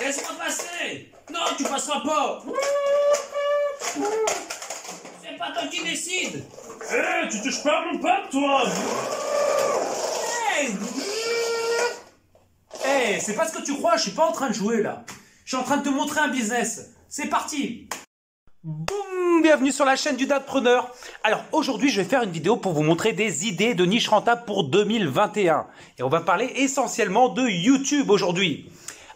Laisse-moi passer. Non, tu passeras pas. C'est pas toi qui décide. Hé, tu touches pas à mon pote, toi! Hey. Hey, c'est pas ce que tu crois, je suis pas en train de jouer là. Je suis en train de te montrer un business. C'est parti. Boum, bienvenue sur la chaîne du Dadpreneur. Alors aujourd'hui, je vais faire une vidéo pour vous montrer des idées de niche rentable pour 2021. Et on va parler essentiellement de YouTube aujourd'hui.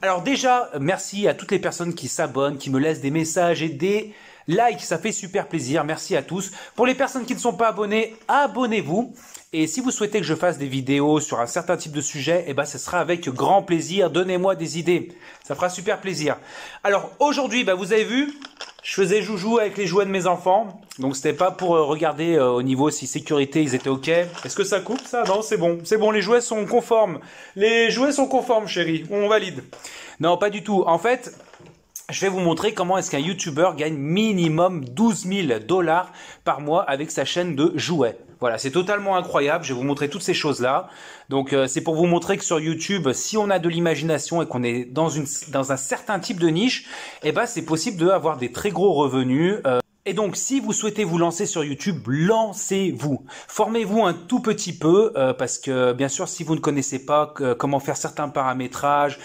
Alors déjà, merci à toutes les personnes qui s'abonnent, qui me laissent des messages et des likes, ça fait super plaisir. Merci à tous. Pour les personnes qui ne sont pas abonnées, abonnez-vous. Et si vous souhaitez que je fasse des vidéos sur un certain type de sujet, eh ben, ce sera avec grand plaisir. Donnez-moi des idées. Ça fera super plaisir. Alors aujourd'hui, vous avez vu, je faisais joujou avec les jouets de mes enfants. Donc c'était pas pour regarder au niveau si sécurité ils étaient ok. Est-ce que ça coupe ça? Non, c'est bon. C'est bon, les jouets sont conformes. Les jouets sont conformes, chérie. On valide. Non, pas du tout. En fait, je vais vous montrer comment est-ce qu'un YouTuber gagne minimum 12 000 $ par mois avec sa chaîne de jouets. Voilà, c'est totalement incroyable. Je vais vous montrer toutes ces choses-là. Donc, c'est pour vous montrer que sur YouTube, si on a de l'imagination et qu'on est dans un certain type de niche, eh ben, c'est possible d'avoir des très gros revenus. Et donc, si vous souhaitez vous lancer sur YouTube, lancez-vous. Formez-vous un tout petit peu, parce que bien sûr, si vous ne connaissez pas comment faire certains paramétrages,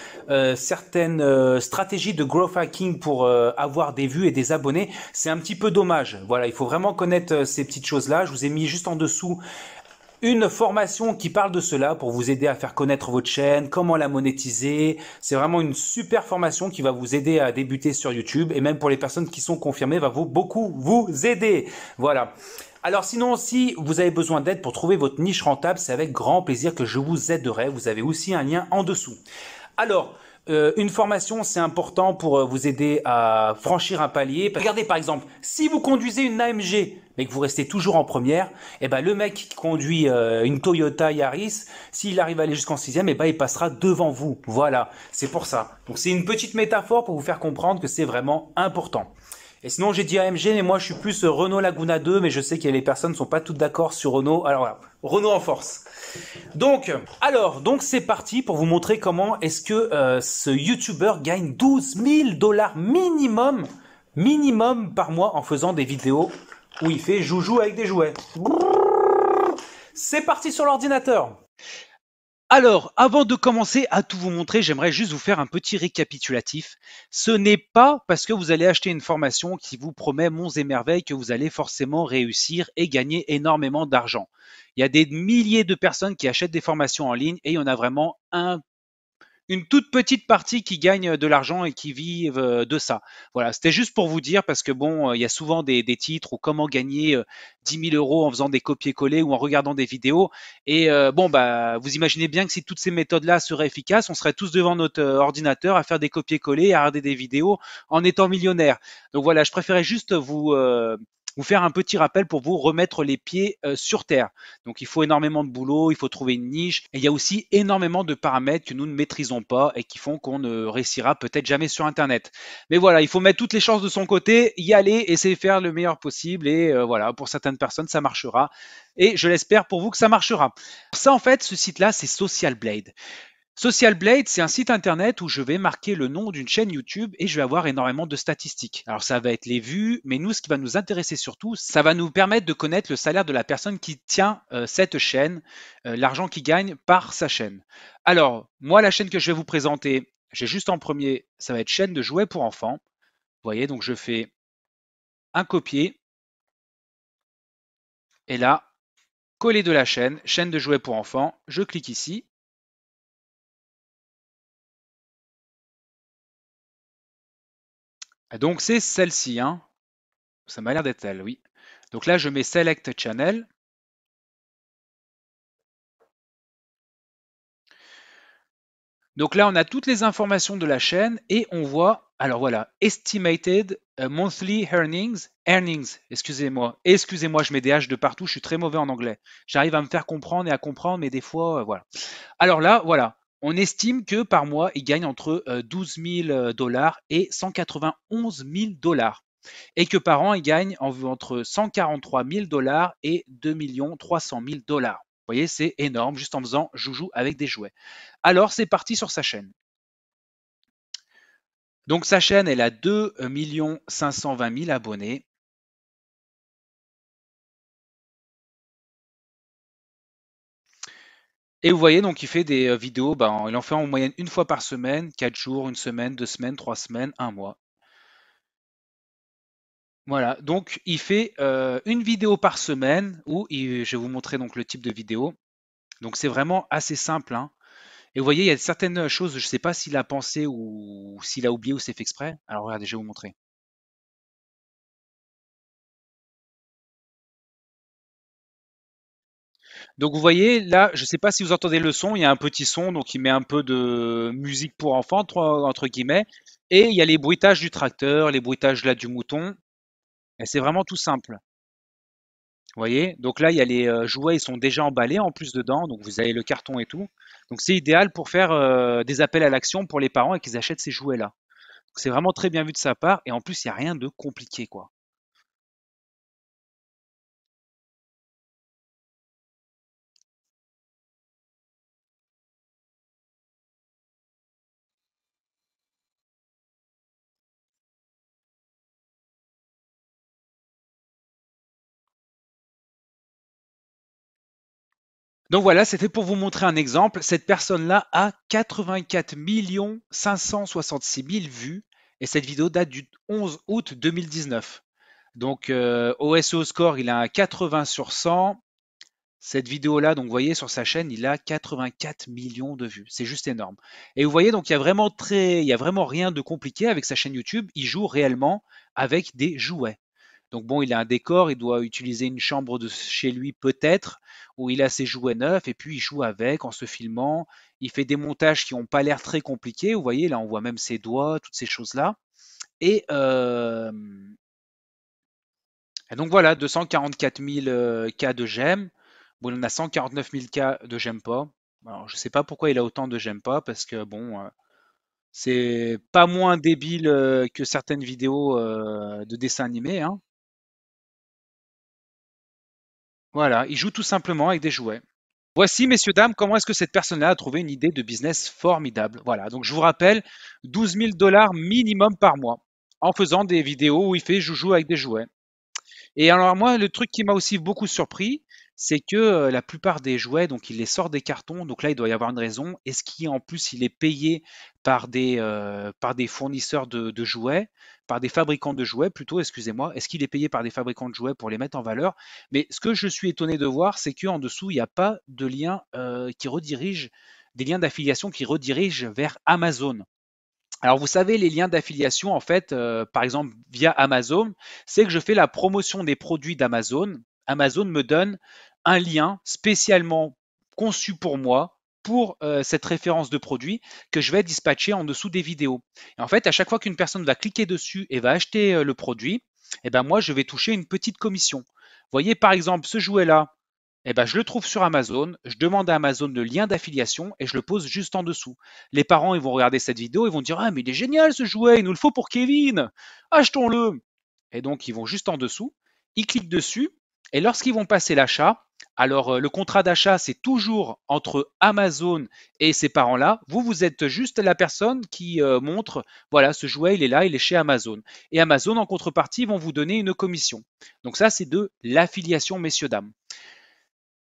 certaines stratégies de growth hacking pour avoir des vues et des abonnés, c'est un petit peu dommage. Voilà, il faut vraiment connaître ces petites choses-là. Je vous ai mis juste en dessous une formation qui parle de cela pour vous aider à faire connaître votre chaîne, comment la monétiser. C'est vraiment une super formation qui va vous aider à débuter sur YouTube et même pour les personnes qui sont confirmées, va beaucoup vous aider. Voilà. Alors sinon, si vous avez besoin d'aide pour trouver votre niche rentable, c'est avec grand plaisir que je vous aiderai. Vous avez aussi un lien en dessous. Alors, une formation, c'est important pour vous aider à franchir un palier. Regardez par exemple, si vous conduisez une AMG, mais que vous restez toujours en première, eh ben le mec qui conduit une Toyota Yaris, s'il arrive à aller jusqu'en sixième, eh ben il passera devant vous. Voilà, c'est pour ça. Donc c'est une petite métaphore pour vous faire comprendre que c'est vraiment important. Et sinon, j'ai dit AMG, mais moi, je suis plus Renault Laguna 2, mais je sais que les personnes ne sont pas toutes d'accord sur Renault. Alors voilà, Renault en force. Donc c'est parti pour vous montrer comment est-ce que ce YouTuber gagne 12 000 $ minimum par mois en faisant des vidéos où il fait joujou avec des jouets. C'est parti sur l'ordinateur. Alors, avant de commencer à tout vous montrer, j'aimerais juste vous faire un petit récapitulatif. Ce n'est pas parce que vous allez acheter une formation qui vous promet monts et merveilles que vous allez forcément réussir et gagner énormément d'argent. Il y a des milliers de personnes qui achètent des formations en ligne et il y en a vraiment une toute petite partie qui gagne de l'argent et qui vivent de ça. Voilà, c'était juste pour vous dire parce que bon, il y a souvent des titres ou comment gagner 10 000 € en faisant des copier-coller ou en regardant des vidéos. Et vous imaginez bien que si toutes ces méthodes-là seraient efficaces, on serait tous devant notre ordinateur à faire des copier-coller, à regarder des vidéos en étant millionnaire. Donc voilà, je préférais juste vous faire un petit rappel pour vous remettre les pieds sur terre. Donc il faut énormément de boulot, il faut trouver une niche et il y a aussi énormément de paramètres que nous ne maîtrisons pas et qui font qu'on ne réussira peut-être jamais sur Internet. Mais voilà, il faut mettre toutes les chances de son côté, y aller, essayer de faire le meilleur possible et voilà, pour certaines personnes ça marchera et je l'espère pour vous que ça marchera. Ça en fait, ce site-là, c'est Social Blade. Social Blade, c'est un site internet où je vais marquer le nom d'une chaîne YouTube et je vais avoir énormément de statistiques. Alors ça va être les vues, mais nous, ce qui va nous intéresser surtout, ça va nous permettre de connaître le salaire de la personne qui tient cette chaîne, l'argent qu'il gagne par sa chaîne. Alors, moi, la chaîne que je vais vous présenter, j'ai juste en premier, ça va être chaîne de jouets pour enfants. Vous voyez, donc je fais un copier et là, coller de la chaîne, chaîne de jouets pour enfants, je clique ici. Donc c'est celle-ci, hein. Ça m'a l'air d'être elle, oui. Donc là, je mets Select Channel. Donc là, on a toutes les informations de la chaîne et on voit, alors voilà, Estimated Monthly Earnings, excusez-moi, je mets des H de partout, je suis très mauvais en anglais. J'arrive à me faire comprendre et à comprendre, mais des fois, voilà. Alors là, voilà, on estime que par mois, il gagne entre 12 000 $ et 191 000 $. Et que par an, il gagne entre 143 000 $ et 2 300 000 $. Vous voyez, c'est énorme, juste en faisant joujou avec des jouets. Alors, c'est parti sur sa chaîne. Donc sa chaîne, elle a 2 520 000 abonnés. Et vous voyez, donc il fait des vidéos, ben, il en fait en moyenne une fois par semaine, 4 jours, une semaine, 2 semaines, 3 semaines, un mois. Voilà, donc il fait une vidéo par semaine où je vais vous montrer donc le type de vidéo. Donc c'est vraiment assez simple, hein. Et vous voyez, il y a certaines choses, je ne sais pas s'il a pensé ou s'il a oublié ou c'est fait exprès. Alors regardez, je vais vous montrer. Donc vous voyez, là, je ne sais pas si vous entendez le son, il y a un petit son, donc il met un peu de musique pour enfants, entre guillemets. Et il y a les bruitages du tracteur, les bruitages là du mouton. Et c'est vraiment tout simple. Vous voyez? Donc là, il y a les jouets, ils sont déjà emballés en plus dedans, donc vous avez le carton et tout. Donc c'est idéal pour faire des appels à l'action pour les parents et qu'ils achètent ces jouets-là. Donc c'est vraiment très bien vu de sa part et en plus, il n'y a rien de compliqué, quoi. Donc voilà, c'était pour vous montrer un exemple. Cette personne-là a 84 566 000 vues et cette vidéo date du 11 août 2019. Donc au SEO score, il a un 80 sur 100. Cette vidéo-là, donc vous voyez sur sa chaîne, il a 84 millions de vues. C'est juste énorme. Et vous voyez, donc il y a vraiment rien de compliqué avec sa chaîne YouTube. Il joue réellement avec des jouets. Donc bon, il a un décor, il doit utiliser une chambre de chez lui peut-être, où il a ses jouets neufs, et puis il joue avec en se filmant. Il fait des montages qui n'ont pas l'air très compliqués. Vous voyez, là, on voit même ses doigts, toutes ces choses-là. Et, euh, et donc voilà, 244 000 cas de j'aime. Bon, il en a 149 000 cas de j'aime pas. Alors, je sais pas pourquoi il a autant de j'aime pas, parce que bon, c'est pas moins débile que certaines vidéos de dessins animés, hein. Voilà, il joue tout simplement avec des jouets. Voici, messieurs, dames, comment est-ce que cette personne-là a trouvé une idée de business formidable. Voilà, donc je vous rappelle, 12 000 dollars minimum par mois, en faisant des vidéos où il fait joujou avec des jouets. Et alors moi, le truc qui m'a aussi beaucoup surpris, c'est que la plupart des jouets, donc il les sort des cartons, donc là il doit y avoir une raison. Est-ce qu'en plus il est payé par des fournisseurs de jouets, par des fabricants de jouets plutôt, excusez-moi, est-ce qu'il est payé par des fabricants de jouets pour les mettre en valeur? Mais ce que je suis étonné de voir, c'est qu'en dessous, il n'y a pas de lien qui redirige, des liens d'affiliation qui redirigent vers Amazon. Alors vous savez, les liens d'affiliation, en fait, par exemple via Amazon, c'est que je fais la promotion des produits d'Amazon. Amazon me donne un lien spécialement conçu pour moi pour cette référence de produit que je vais dispatcher en dessous des vidéos. Et en fait, à chaque fois qu'une personne va cliquer dessus et va acheter le produit, eh ben moi, je vais toucher une petite commission. Vous voyez, par exemple, ce jouet-là, eh ben, je le trouve sur Amazon, je demande à Amazon le lien d'affiliation et je le pose juste en dessous. Les parents, ils vont regarder cette vidéo, ils vont dire: Ah, mais il est génial ce jouet, il nous le faut pour Kevin, achetons-le. Et donc, ils vont juste en dessous, ils cliquent dessus et lorsqu'ils vont passer l'achat, alors le contrat d'achat, c'est toujours entre Amazon et ces parents-là. Vous êtes juste la personne qui montre, voilà, ce jouet, il est là, il est chez Amazon. Et Amazon, en contrepartie, vont vous donner une commission. Donc ça, c'est de l'affiliation, messieurs, dames.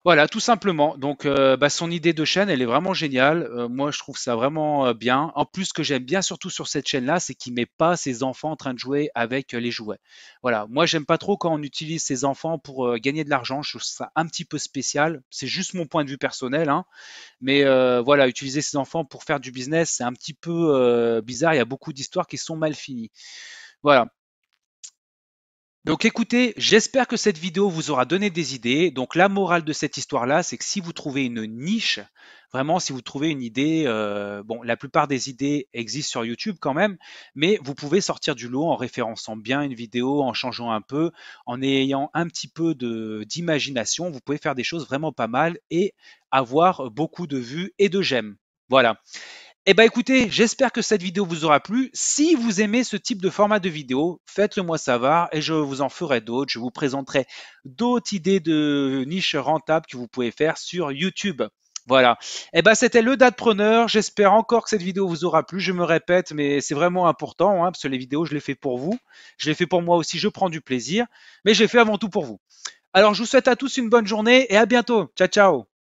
Voilà, tout simplement. Donc, bah, son idée de chaîne, elle est vraiment géniale. Moi, je trouve ça vraiment bien. En plus, ce que j'aime bien surtout sur cette chaîne-là, c'est qu'il met pas ses enfants en train de jouer avec les jouets. Voilà. Moi, j'aime pas trop quand on utilise ses enfants pour gagner de l'argent. Je trouve ça un petit peu spécial. C'est juste mon point de vue personnel, hein. Mais voilà, utiliser ses enfants pour faire du business, c'est un petit peu bizarre. Il y a beaucoup d'histoires qui sont mal finies. Voilà. Donc écoutez, j'espère que cette vidéo vous aura donné des idées. Donc la morale de cette histoire-là, c'est que si vous trouvez une niche, vraiment si vous trouvez une idée, bon, la plupart des idées existent sur YouTube quand même, mais vous pouvez sortir du lot en référençant bien une vidéo, en changeant un peu, en ayant un petit peu d'imagination, vous pouvez faire des choses vraiment pas mal et avoir beaucoup de vues et de j'aime. Voilà. Eh ben écoutez, j'espère que cette vidéo vous aura plu. Si vous aimez ce type de format de vidéo, faites-le moi savoir et je vous en ferai d'autres. Je vous présenterai d'autres idées de niches rentables que vous pouvez faire sur YouTube. Voilà. Eh ben, c'était le Datpreneur. J'espère encore que cette vidéo vous aura plu. Je me répète, mais c'est vraiment important, hein, parce que les vidéos, je les fais pour vous. Je les fais pour moi aussi. Je prends du plaisir. Mais je les fais avant tout pour vous. Alors, je vous souhaite à tous une bonne journée et à bientôt. Ciao, ciao.